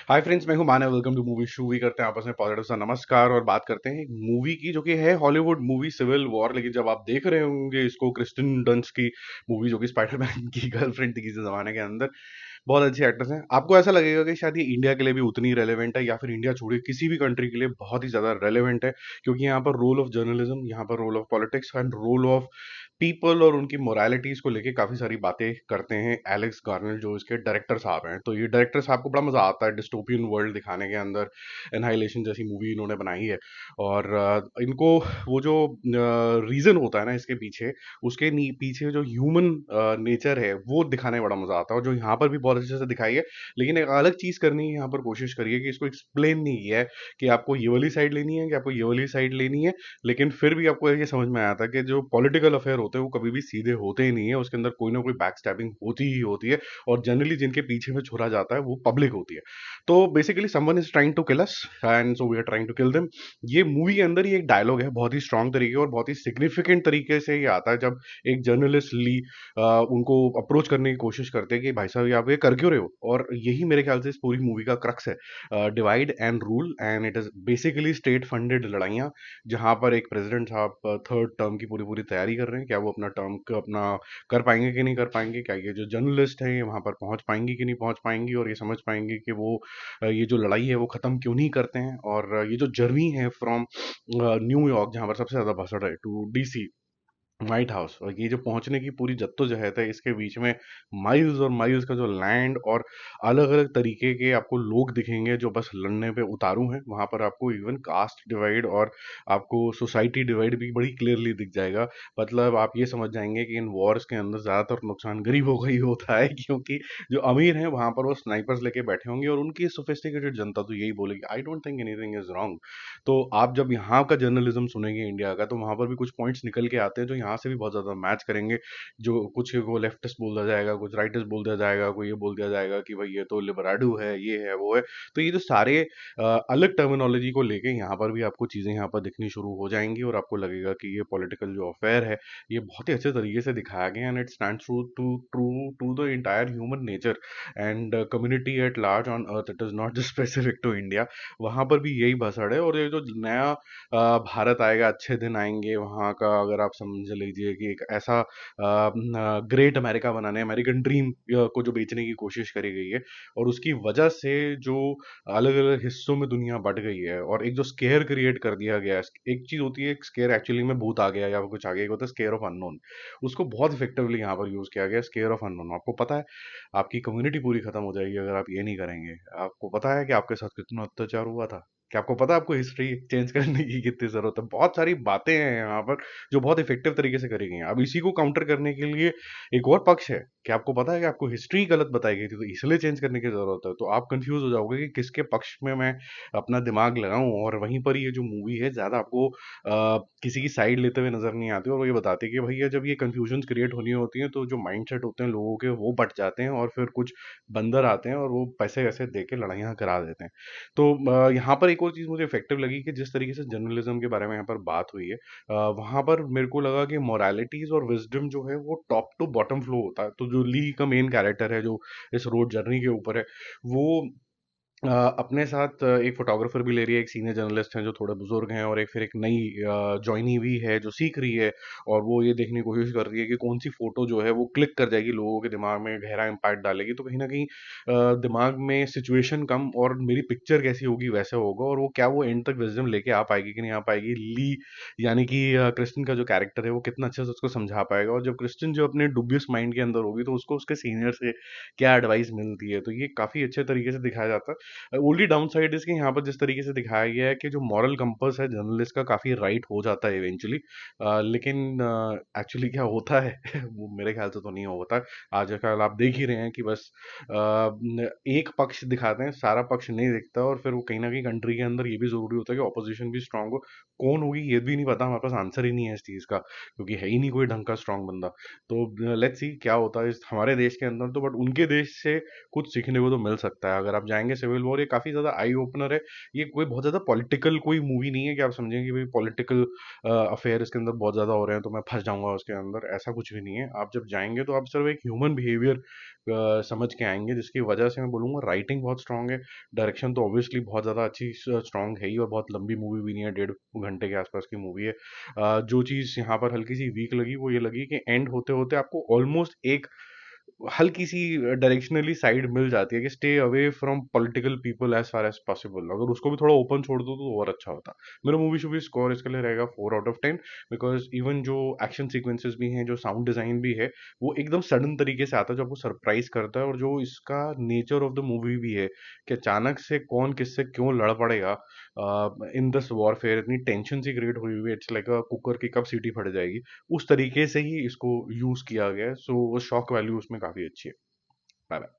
Hi friends, मैं हूं मानव। Welcome two movie शू। भी करते हैं आपस में पॉजिटिव सा नमस्कार और बात करते हैं एक मूवी की जो कि है हॉलीवुड मूवी सिविल वॉर। लेकिन जब आप देख रहे होंगे इसको, क्रिस्टन डंस्ट की मूवी जो कि स्पाइडरमैन की गर्लफ्रेंड थी किसी जमाने के अंदर, बहुत अच्छे एक्टर्स हैं, आपको ऐसा लगेगा कि शायद ये इंडिया के लिए भी उतनी रेलेवेंट है या फिर इंडिया छोड़िए किसी भी कंट्री के लिए बहुत ही ज्यादा रेलेवेंट है। क्योंकि यहाँ पर रोल ऑफ जर्नलिज्म, यहाँ पर role of politics and role of people और उनकी मोरालिटीज को लेके काफी सारी बातें करते हैं एलेक्स गार्नर जो इसके डायरेक्टर साहब हैं। तो ये डायरेक्टर साहब को बड़ा मजा आता है डिस्टोपियन वर्ल्ड दिखाने के अंदर। एनहाइलेशन जैसी मूवी इन्होंने बनाई है और इनको वो जो रीजन होता है ना इसके पीछे, उसके पीछे जो ह्यूमन नेचर है वो दिखाने में बड़ा मजा आता है, और जो यहाँ पर भी बहुत अच्छे से दिखाई है। लेकिन एक अलग चीज करनी है यहाँ पर, कोशिश करिए कि इसको एक्सप्लेन नहीं किया है कि आपको ये वाली साइड लेनी है कि आपको ये वाली साइड लेनी है। लेकिन फिर भी आपको ये समझ में आया था कि जो पॉलिटिकल अफेयर होते हैं वो कभी भी सीधे होते ही नहीं है, उसके अंदर कोई ना कोई बैक स्टैबिंग होती ही होती है। और जनरली जिनके पीछे में छुरा जाता है वो पब्लिक होती है। तो basically someone is trying to kill us and so we are trying to kill them. ये मूवी के अंदर ही एक डायलॉग है बहुत ही स्ट्रांग तरीके और बहुत ही सिग्निफिकेंट तरीके से ये आता है, जब एक जर्नलिस्ट ली उनको अप्रोच करने की कोशिश करते हैं कि भाई साहब ये आप ये कर क्यों रहे हो। और यही मेरे ख्याल से इस पूरी मूवी का क्रक्स है, divide and rule, and it is basically state funded लड़ाइयाँ, जहां पर एक प्रेसिडेंट साहब थर्ड टर्म की पूरी पूरी तैयारी कर रहे हैं। क्या वो अपना टर्म अपना कर पाएंगे कि नहीं कर पाएंगे, क्या ये जो जर्नलिस्ट हैं ये वहां पर पहुंच पाएंगी कि नहीं पहुंच पाएंगी, और ये समझ पाएंगे कि वो ये जो लड़ाई है वो खत्म क्यों नहीं करते हैं। और ये जो जर्नी है फ्रॉम न्यूयॉर्क, जहां पर सबसे ज्यादा भसड़ है, टू डीसी व्हाइट हाउस, और ये जो पहुंचने की पूरी जद्दोजहद है, इसके बीच में माइल्स और माइल्स का जो लैंड और अलग अलग तरीके के आपको लोग दिखेंगे जो बस लड़ने पे उतारू हैं। वहां पर आपको इवन कास्ट डिवाइड और आपको सोसाइटी डिवाइड भी बड़ी क्लियरली दिख जाएगा। मतलब आप ये समझ जाएंगे कि इन वॉर्स के अंदर ज्यादातर नुकसान गरीबों का ही होता है, क्योंकि जो अमीर हैं वहां पर वो स्नाइपर्स लेके बैठे होंगे और उनकी सोफिस्टिकेटेड जनता तो यही बोलेगी I don't think anything is wrong. तो आप जब यहाँ का जर्नलिज्म सुनेंगे इंडिया का, तो वहां पर भी कुछ पॉइंट्स निकल के आते हैं जो यहाँ से भी बहुत ज्यादा मैच करेंगे। जो कुछ को लेफ्टिस्ट बोल दिया जाएगा, कुछ राइटिस्ट बोल दिया जाएगा, कोई ये बोल दिया जाएगा कि भाई ये तो लिबराडू है, ये है वो है। तो ये जो सारे अलग टर्मिनोलॉजी को लेके यहाँ पर भी आपको चीजें यहाँ पर दिखनी शुरू हो जाएंगी, और आपको लगेगा कि ये पॉलिटिकल जो अफेयर है ये बहुत ही अच्छे तरीके से दिखाया गया, and it stands true to true to the entire human nature and community at large on earth. It is not just specific to India. वहां पर भी यही भसड़ है। और ये जो नया भारत आएगा, अच्छे दिन आएंगे वहाँ का, अगर आप समझ लीजिए कि एक ऐसा ग्रेट अमेरिका बनाने, अमेरिकन ड्रीम को जो बेचने की कोशिश करी गई है, और उसकी वजह से जो अलग अलग हिस्सों में दुनिया बट गई है, और एक जो स्केयर क्रिएट कर दिया गया है। एक चीज होती है स्केयर एक्चुअली में भूत आ गया या कुछ आ गया, एक होता है स्केयर ऑफ अननोन। उसको बहुत इफेक्टिवली यहाँ पर यूज किया गया, स्केयर ऑफ अननोन। आपको पता है आपकी कम्युनिटी पूरी खत्म हो जाएगी अगर आप ये नहीं करेंगे। आपको पता है कि आपके साथ कितना अत्याचार हुआ था, क्या आपको पता है आपको हिस्ट्री चेंज करने की कितनी जरूरत है। बहुत सारी बातें हैं यहाँ पर जो बहुत इफेक्टिव तरीके से करी गई हैं। अब इसी को काउंटर करने के लिए एक और पक्ष है कि आपको पता है कि आपको हिस्ट्री गलत बताई गई थी, तो इसलिए चेंज करने की जरूरत है। तो आप कंफ्यूज हो जाओगे कि किसके पक्ष में मैं अपना दिमाग लगाऊं। और वहीं पर ये जो मूवी है ज्यादा आपको किसी की साइड लेते हुए नजर नहीं आती, और वो ये बताती है कि भैया जब ये कंफ्यूजन क्रिएट होनी होती है तो जो माइंडसेट होते हैं लोगों के वो बट जाते हैं, और फिर कुछ बंदर आते हैं और वो पैसे वैसे दे के लड़ाइयाँ करा देते हैं। तो यहाँ पर एक और चीज मुझे इफेक्टिव लगी कि जिस तरीके से जर्नलिज्म के बारे में यहाँ पर बात हुई है, वहां पर मेरे को लगा कि मोरालिटीज और विजडम जो है वो टॉप टू बॉटम फ्लो होता है। तो जो ली का मेन कैरेक्टर है जो इस रोड जर्नी के ऊपर है, वो अपने साथ एक फोटोग्राफर भी ले रही है, एक सीनियर जर्नलिस्ट हैं जो थोड़े बुजुर्ग हैं, और एक फिर एक नई ज्वाइनी हुई है जो सीख रही है। और वो ये देखने की कोशिश कर रही है कि कौन सी फोटो जो है वो क्लिक कर जाएगी, लोगों के दिमाग में गहरा इम्पैक्ट डालेगी। तो कहीं ना कहीं दिमाग में सिचुएशन कम और मेरी पिक्चर कैसी होगी वैसे होगा, और वो क्या वो एंड तक विजडम लेके आ पाएगी कि नहीं आ पाएगी। ली यानी कि क्रिस्टन का जो कैरेक्टर है वो कितना अच्छे से उसको समझा पाएगा, और जब क्रिस्टन जो अपने डुबियस माइंड के अंदर होगी तो उसको उसके सीनियर से क्या एडवाइस मिलती है। तो ये काफी अच्छे तरीके से दिखाया जाता है। ओनली डाउन साइड इसके यहाँ पर जिस तरीके से दिखाया गया है कि जो मॉरल कंपस है जर्नलिस्ट का काफी राइट हो जाता है इवेंचुअली, लेकिन एक्चुअली क्या होता है वो मेरे ख्याल से तो नहीं होता। आजकल आप देख ही रहे हैं कि बस एक पक्ष दिखाते हैं, सारा पक्ष नहीं दिखता, और फिर वो कहीं ना कहीं कंट्री के अंदर ये भी जरूरी होता है कि ऑपोजिशन भी स्ट्रांग हो। कौन होगी ये भी नहीं पता, हमारे पास आंसर ही नहीं है इस चीज का, क्योंकि है ही नहीं कोई ढंग का स्ट्रांग बंदा। तो लेट्स सी क्या होता है इस हमारे देश के अंदर। तो बट उनके देश से कुछ सीखने को तो मिल सकता है। अगर आप जाएंगे सिविल सिविल वॉर, ये काफी ज्यादा आई ओपनर है। ये कोई बहुत ज्यादा पॉलिटिकल कोई मूवी नहीं है कि आप समझेंगे कि भाई पॉलिटिकल अफेयर इसके अंदर बहुत ज्यादा हो रहे हैं तो मैं फंस जाऊंगा उसके अंदर, ऐसा कुछ भी नहीं है। आप जब जाएंगे तो आप सिर्फ एक ह्यूमन बिहेवियर समझ के आएंगे, जिसकी वजह से मैं बोलूंगा राइटिंग बहुत स्ट्रांग है। डायरेक्शन तो ऑब्वियसली बहुत ज़्यादा अच्छी स्ट्रांग है ही, और बहुत लंबी मूवी भी नहीं है, 1.5 घंटे के आसपास की मूवी है। जो चीज़ यहाँ पर हल्की सी वीक लगी वो ये लगी कि एंड होते होते आपको ऑलमोस्ट एक हल्की सी डायरेक्शनली साइड मिल जाती है कि stay away from political people as far as possible. अगर उसको भी थोड़ा ओपन छोड़ दो तो और अच्छा होता। मेरा मूवी शूवी स्कोर इसके लिए रहेगा 4 आउट ऑफ 10, बिकॉज इवन जो एक्शन सीक्वेंसेस भी हैं, जो साउंड डिजाइन भी है, वो एकदम सडन तरीके से आता है जो आपको सरप्राइज करता है। और जो इसका नेचर ऑफ द मूवी भी है कि अचानक से कौन किससे क्यों लड़ पड़ेगा इन दिस वॉरफेयर, इतनी टेंशन सी क्रिएट हुई हुई है, इट्स लाइक अ कुकर की कब सीटी फट जाएगी, उस तरीके से ही इसको यूज किया गया है। सो वो शॉक वैल्यू उसमें काफी अच्छी है। Bye bye.